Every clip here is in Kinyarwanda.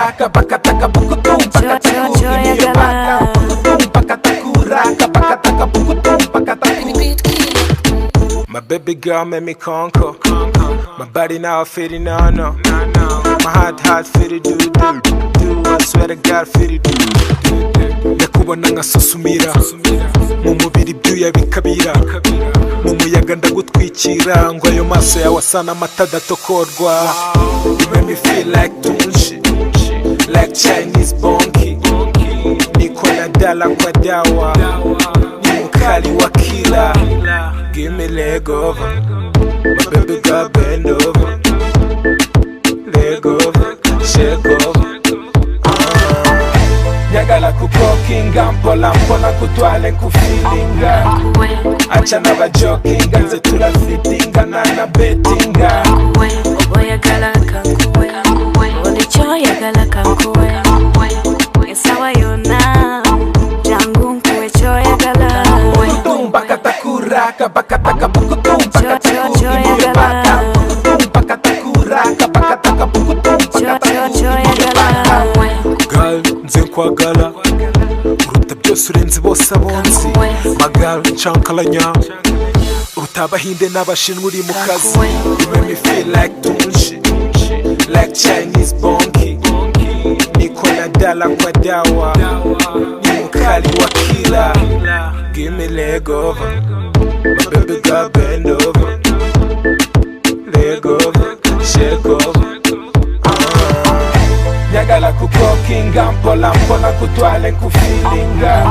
kuraka bakataka bukutum pakataka uyagala bukutum pakatakuraka bakataka bukutum pakataka. My baby girl made me conquer. My body now fitting on no. My heart fitting do. I swear to God fitting do. Ndakubona nkasusumira mu mubiri ibyuya bikabira mu muyaga ndagutwikira ngo ayo maso yawe asa n'amata adatokorwa. You make me feel like tunshi, like Chinese bonki. Niko na dala kwa dawa, ni mkali wa kila. Give me leg over, my baby girl bend over. Leg over, shake over. Nyagala kukokinga mpola mpona kutwale kufilinga. Acha na bajokinga nze tulafitinga na betinga. Oyagala kankuwe, olicho yagala kankuwe. Esawa yona, jangu nkuwe cho yagala. Bukutum bakatakuraka bakataka bukutum pakataka uyagala. Bukutum bakatakuraka bakataka bukutum pakataka uyagala. Girl nze nkwagala uruta byose urenze bose abonzi. Magal nchankalanya uruta abahinde n'abashinwa uri mu kazi. You make me feel like tunshi, like Chinese bonki. Niko na dala kwa dawa, ni mkali wa kila. Give me leg over, my baby girl bend over. Leg over, shake over. Nyagala kukokinga mpola mpona kutwale kufilinga.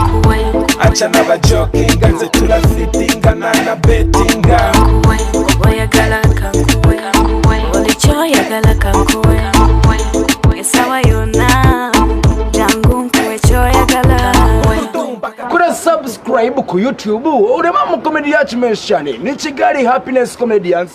Acha na bajokinga nze tulafitinga na betinga. Oyagala kankuwe, olicho yagala kankuwe. Esawa yona, jangu nkuwe cho yagala. Kura subscribe ku YouTube urema mu comedy yacu menshi cyane ni Kigali Happiness Comedians.